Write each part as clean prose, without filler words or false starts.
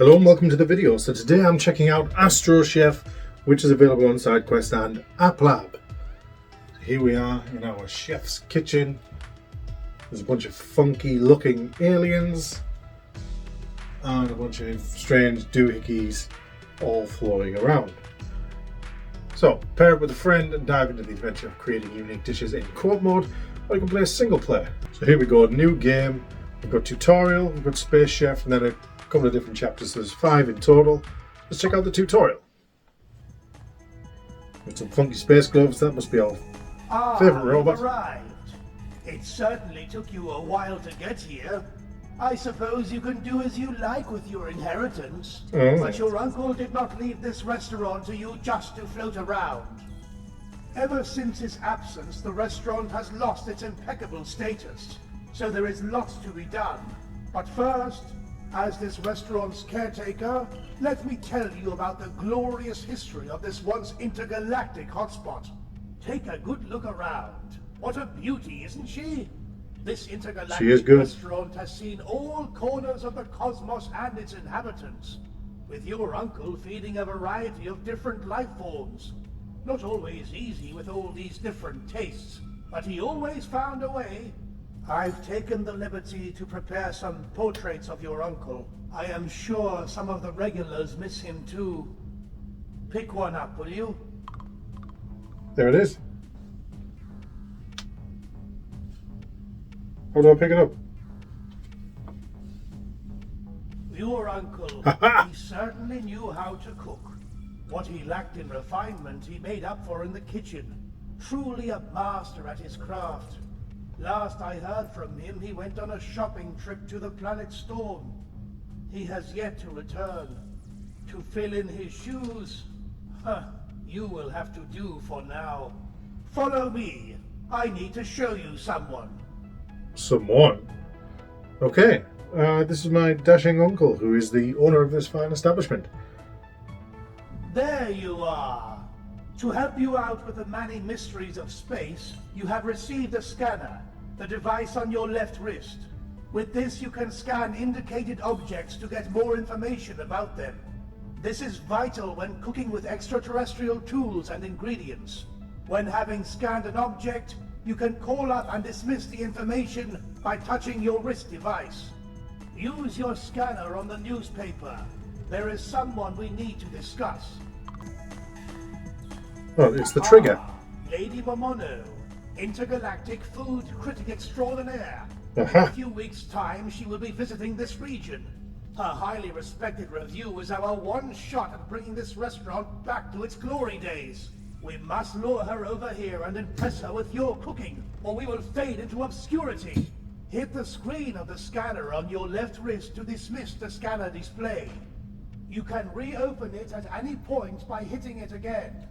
Hello and welcome to the video. So today I'm checking out Astro Chef, which is available on sidequest and applab. So here we are in our chef's kitchen. There's a bunch of funky looking aliens and a bunch of strange doohickeys all floating around. So pair it with a friend and dive into the adventure of creating unique dishes in co-op mode, or you can play single player. So here we go, new game. We've got tutorial, we've got Space Chef, and then a couple of different chapters. So there's 5 in total. Let's check out the tutorial. With some funky space gloves, that must be our favourite robot. You've arrived. It certainly took you a while to get here. I suppose you can do as you like with your inheritance. But your uncle did not leave this restaurant to you just to float around. Ever since his absence, the restaurant has lost its impeccable status. So there is lots to be done. But first, as this restaurant's caretaker, let me tell you about the glorious history of this once intergalactic hotspot. Take a good look around. What a beauty, isn't she? This intergalactic restaurant has seen all corners of the cosmos and its inhabitants, with your uncle feeding a variety of different life forms. Not always easy with all these different tastes, but he always found a way. I've taken the liberty to prepare some portraits of your uncle. I am sure some of the regulars miss him too. Pick one up, will you? There it is. How do I pick it up? Your uncle, he certainly knew how to cook. What he lacked in refinement, he made up for in the kitchen. Truly a master at his craft. Last I heard from him, he went on a shopping trip to the planet Storm. He has yet to return. To fill in his shoes, you will have to do for now. Follow me. I need to show you someone. Someone? Okay. This is my dashing uncle, who is the owner of this fine establishment. There you are. To help you out with the many mysteries of space, you have received a scanner, the device on your left wrist. With this, you can scan indicated objects to get more information about them. This is vital when cooking with extraterrestrial tools and ingredients. When having scanned an object, you can call up and dismiss the information by touching your wrist device. Use your scanner on the newspaper. There is someone we need to discuss. Oh, it's the trigger. Lady Momono, intergalactic food critic extraordinaire. In Uh-huh. a few weeks' time, she will be visiting this region. Her highly respected review is our one shot at bringing this restaurant back to its glory days. We must lure her over here and impress her with your cooking, or we will fade into obscurity. Hit the screen of the scanner on your left wrist to dismiss the scanner display. You can reopen it at any point by hitting it again.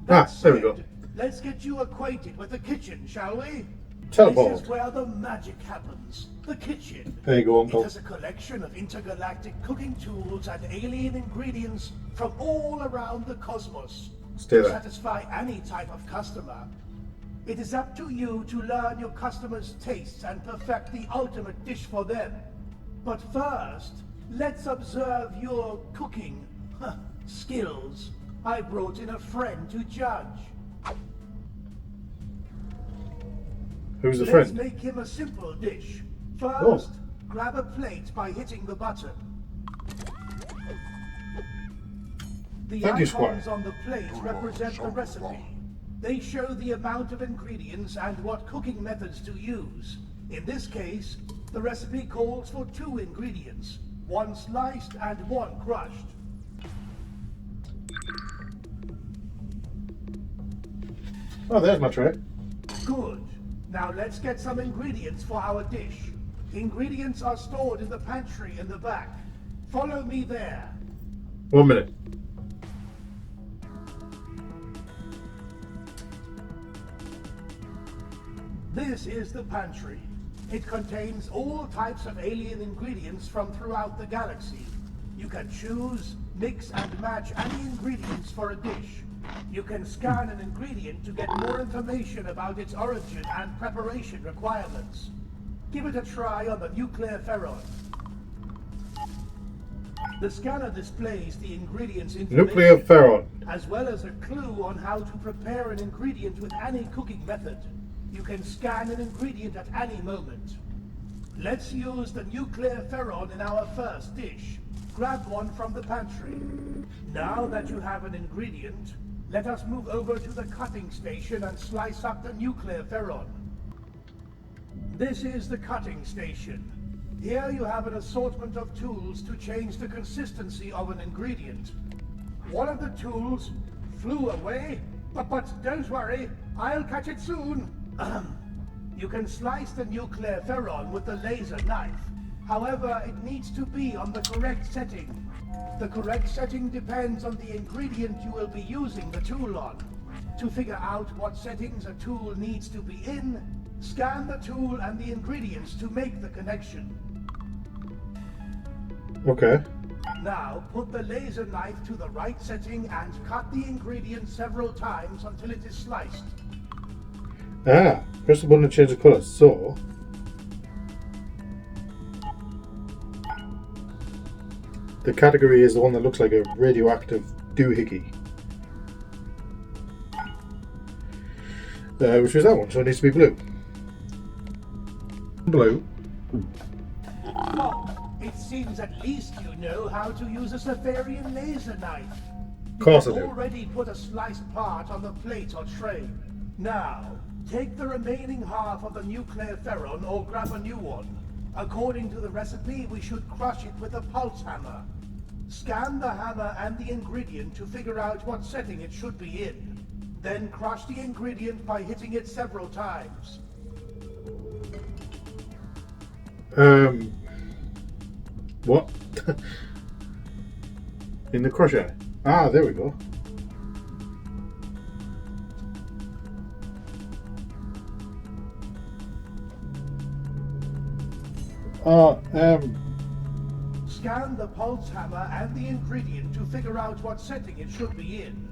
There we go. Let's get you acquainted with the kitchen, shall we? Teleport. This is where the magic happens. The kitchen. There you go, It uncle. has a collection of intergalactic cooking tools and alien ingredients from all around the cosmos. Stay To there. satisfy any type of customer. It is up to you to learn your customers' tastes and perfect the ultimate dish for them. But first, let's observe your cooking skills. I brought in a friend to judge. Who's the Let's friend? make him a simple dish. First, grab a plate by hitting the button. The Thank you, Squire. icons on the plate represent the recipe. They show the amount of ingredients and what cooking methods to use. In this case, the recipe calls for 2 ingredients, 1 sliced and 1 crushed. Oh, there's my tray. Good. Now let's get some ingredients for our dish. Ingredients are stored in the pantry in the back. Follow me there. 1 minute. This is the pantry. It contains all types of alien ingredients from throughout the galaxy. You can choose, mix and match any ingredients for a dish. You can scan an ingredient to get more information about its origin and preparation requirements. Give it a try on the nuclear ferron. The scanner displays the ingredients Nuclear information, ferron. as well as a clue on how to prepare an ingredient with any cooking method. You can scan an ingredient at any moment. Let's use the nuclear ferron in our first dish. Grab one from the pantry. Now that you have an ingredient, let us move over to the cutting station and slice up the nuclear ferron. This is the cutting station. Here you have an assortment of tools to change the consistency of an ingredient. One of the tools flew away, but don't worry, I'll catch it soon. You can slice the nuclear ferron with the laser knife. However, it needs to be on the correct setting. The correct setting depends on the ingredient you will be using the tool on. To figure out what settings a tool needs to be in, scan the tool and the ingredients to make the connection. Okay. Now, put the laser knife to the right setting and cut the ingredient several times until it is sliced. Ah, press the button to change the colour. So, the category is the one that looks like a radioactive doohickey. Which was that one, so it needs to be blue. Blue. Oh, it seems at least you know how to use a Safarian laser knife. Of course I You do. already put a sliced part on the plate or tray. Now, take the remaining half of the nuclear ferron or grab a new one. According to the recipe, we should crush it with a pulse hammer. Scan the hammer and the ingredient to figure out what setting it should be in. Then crush the ingredient by hitting it several times. What? In the crusher. Ah, there we go. Scan the pulse hammer and the ingredient to figure out what setting it should be in.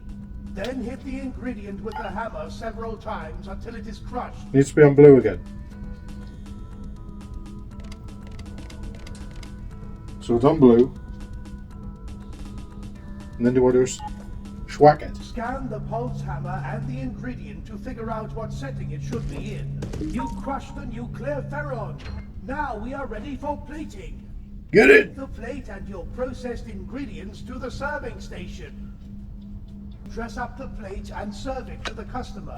Then hit the ingredient with the hammer several times until it is crushed. Needs to be on blue again. So it's on blue. And then do what is schwack it. Scan the pulse hammer and the ingredient to figure out what setting it should be in. You crushed the nuclear ferron. Now we are ready for plating. Get it! Take the plate and your processed ingredients to the serving station. Dress up the plate and serve it to the customer.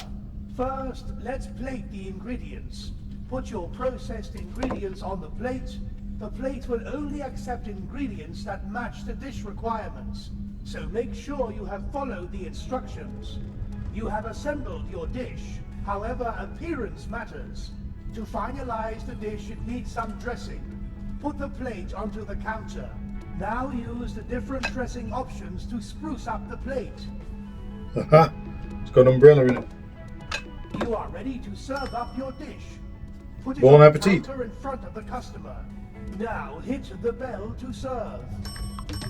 First, let's plate the ingredients. Put your processed ingredients on the plate. The plate will only accept ingredients that match the dish requirements. So make sure you have followed the instructions. You have assembled your dish. However, appearance matters. To finalize the dish, it needs some dressing. Put the plate onto the counter. Now use the different dressing options to spruce up the plate. Haha, it's got an umbrella in it. You are ready to serve up your dish. Put it Bon on the appetit. counter in front of the customer. Now hit the bell to serve.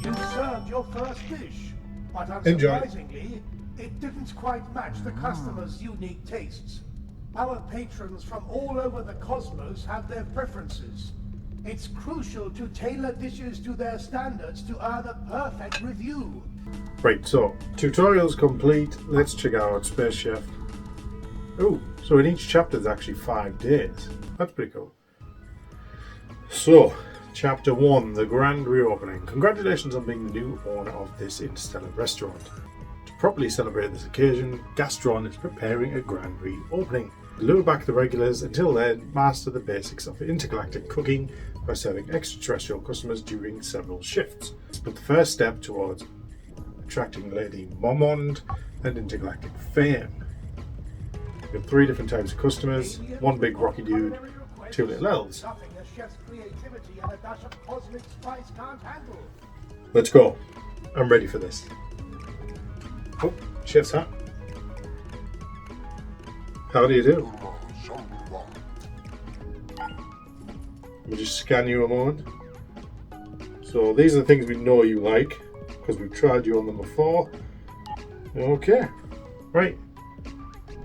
You served your first dish, but Enjoy. unsurprisingly, it didn't quite match the customer's unique tastes. Our patrons from all over the cosmos have their preferences. It's crucial to tailor dishes to their standards to earn a perfect review. Right, so tutorial's complete. Let's check out Space Chef. Oh, so in each chapter there's actually 5 days. That's pretty cool. So, chapter 1, the grand reopening. Congratulations on being the new owner of this interstellar restaurant. To properly celebrate this occasion, Gastron is preparing a grand reopening. Lure back the regulars. Until then, master the basics of intergalactic cooking by serving extraterrestrial customers during several shifts. But the first step towards attracting Lady Momond and intergalactic fame. We've got 3 different types of customers, 1 big rocky dude, 2 little elves. Nothing a chef's creativity and a dash of cosmic spice can't handle. Let's go. I'm ready for this. Oh, chef's hat. How do you do? Let me just scan you a moment. So these are the things we know you like, because we've tried you on them before. Okay, right.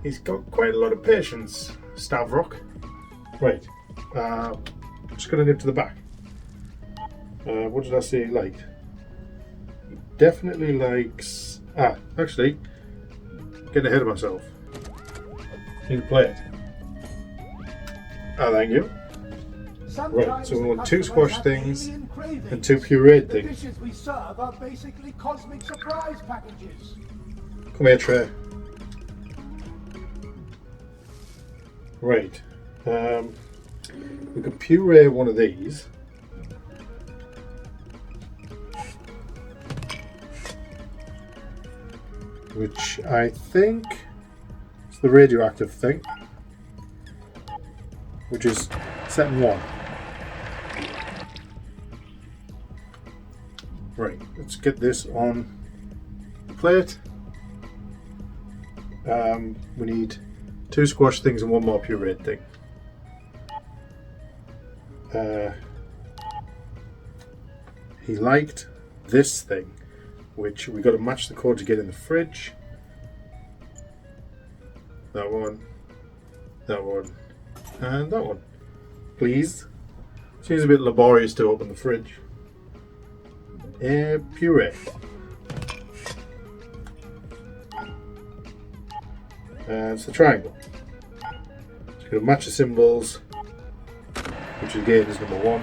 He's got quite a lot of patience, Stavrok. Right, I'm just going to nip to the back. What did I say he liked? definitely likes... actually, getting ahead of myself. Need to play it. Thank you. Right, so we want 2 squash things and 2 pureed The things. dishes we serve are basically cosmic surprise packages. Come here, Trey. Right. We could puree one of these. Which I think is the radioactive thing. Which is setting 1. Right, let's get this on the plate. We need 2 squash things and 1 more pureed thing. He liked this thing, which we got to match the code to get in the fridge. That one, and that one. Please. Seems a bit laborious to open the fridge. Puree. And it's the triangle. So you're going to match the symbols, which again is number 1.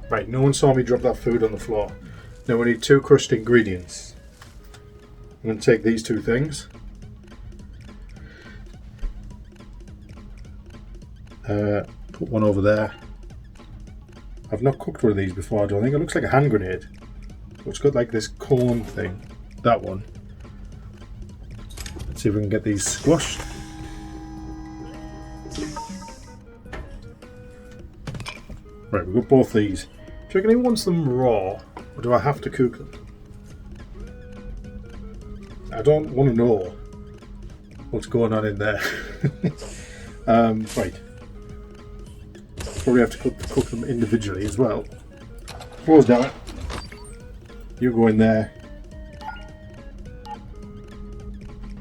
Right, no one saw me drop that food on the floor. Now we need 2 crushed ingredients. I'm going to take these 2 things. Put one over there. I've not cooked one of these before, I don't think. It looks like a hand grenade. It's got like this cone thing. That one. Let's see if we can get these squashed. Right, we've got both these. Do you reckon he wants them raw, or do I have to cook them? I don't want to know what's going on in there. Right. Probably have to cook them individually as well. Close down. You go in there.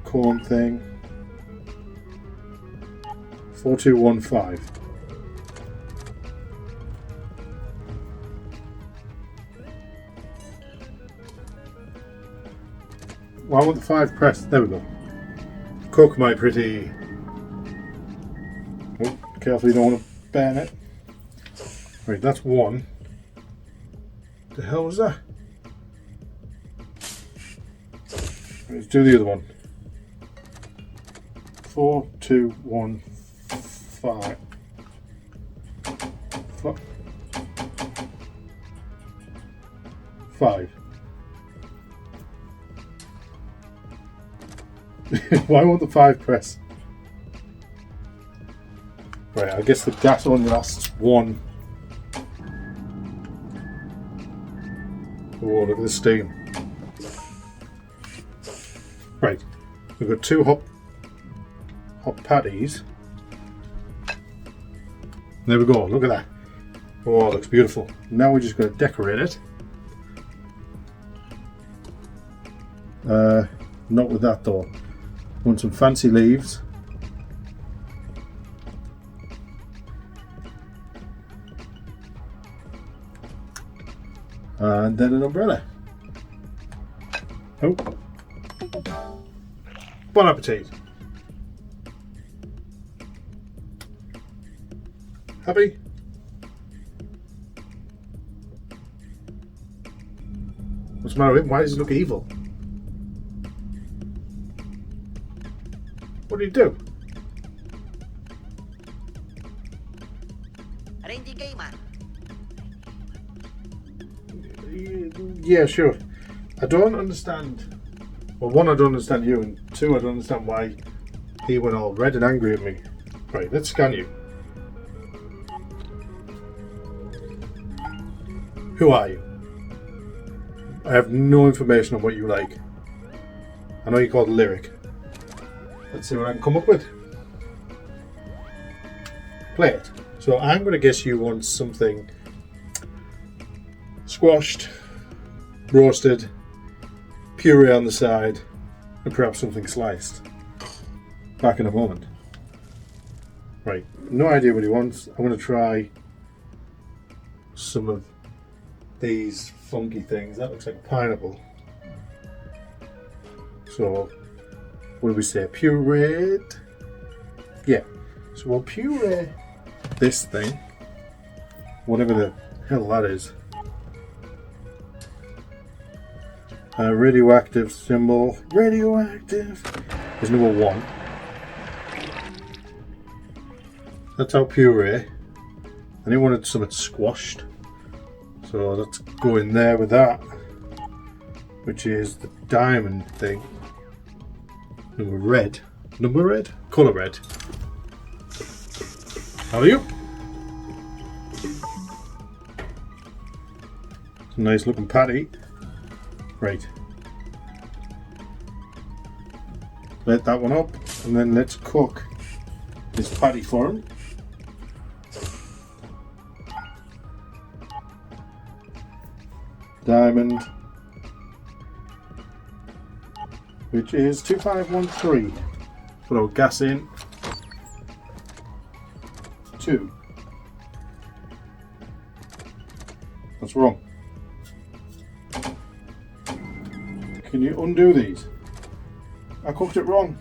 Corn thing. 4215. Well, I want the 5 pressed. There we go. Cook my pretty. Oh, careful, you don't want to burn it. Right, that's 1. The hell was that? Let's do the other one. 4, 2, 1, 5. 5. Why won't the 5 press? Right, I guess the gas only lasts 1. Oh, look at the steam. Right, we've got 2 hot patties. There we go, look at that. Oh, it looks beautiful. Now we're just going to decorate it. Not with that though. Want some fancy leaves. And then an umbrella. Oh. Bon appetit. Happy? What's the matter with him? Why does he look evil? What do you do? Yeah, sure. I don't understand. Well, 1, I don't understand you, and 2, I don't understand why he went all red and angry at me. Right, let's scan you. Who are you? I have no information on what you like. I know you're called Lyric. Let's see what I can come up with. Play it. So I'm going to guess you want something squashed, roasted, puree on the side, and perhaps something sliced. Back in a moment. Right, no idea what he wants. I'm going to try some of these funky things. That looks like a pineapple. So, what do we say? Pureed? Yeah. So we'll puree this thing, whatever the hell that is. Radioactive symbol. Radioactive is number 1. That's our puree. And he wanted something squashed. So let's go in there with that, which is the diamond thing. Number red. Number red? Colour red. How are you? It's a nice looking patty. Right. Let that one up, and then let's cook this patty for him. Diamond, which is 2513. Put our gas in. 2. That's wrong. Can you undo these? I cooked it wrong.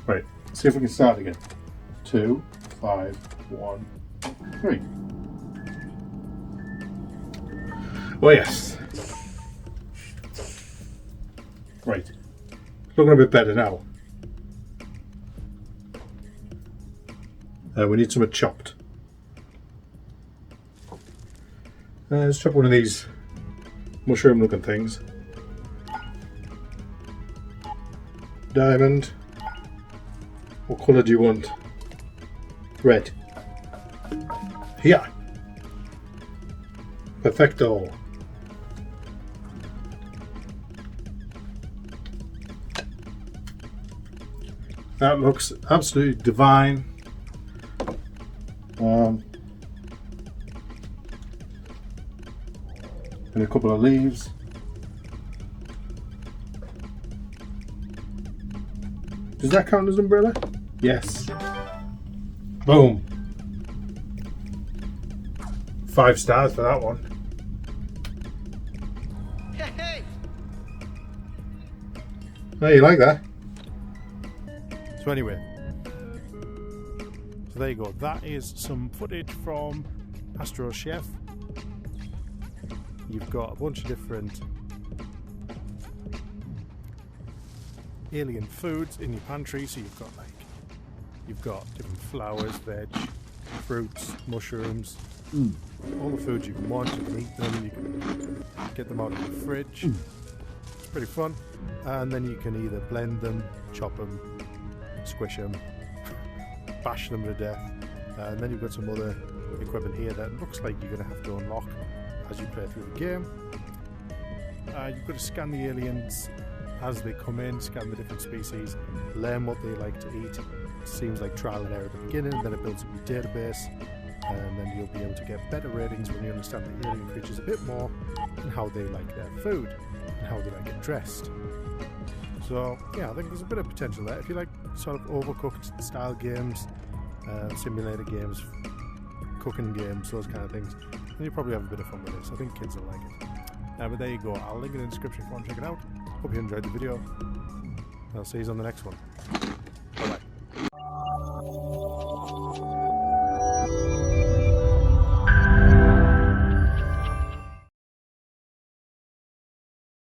Right, see if we can start again. 2, 5, 1, 3. Oh yes. Right. Looking a bit better now. We need some chopped. Let's chop one of these mushroom looking things. Diamond. What colour do you want? Red. Here. Perfecto. That looks absolutely divine. And a couple of leaves. Does that count as umbrella? Yes. Boom. 5 stars for that one. Hey. Oh, you like that? So anyway, so there you go. That is some footage from Astro Chef. You've got a bunch of different alien foods in your pantry. So you've got different flowers, veg, fruits, mushrooms, all the foods you can want. You can eat them. You can get them out of the fridge. It's pretty fun. And then you can either blend them, chop them, squish them, bash them to death, and then you've got some other equipment here that looks like you're going to have to unlock as you play through the game. You've got to scan the aliens as they come in, scan the different species, learn what they like to eat. It seems like trial and error at the beginning, and then it builds up your database, and then you'll be able to get better ratings when you understand the alien creatures a bit more and how they like their food and how they like it dressed. So yeah, I think there's a bit of potential there. If you like sort of overcooked style games, simulator games, cooking games, those kind of things, then you probably have a bit of fun with this. I think kids will like it. But there you go. I'll link it in the description if you want to check it out. Hope you enjoyed the video. I'll see you on the next one.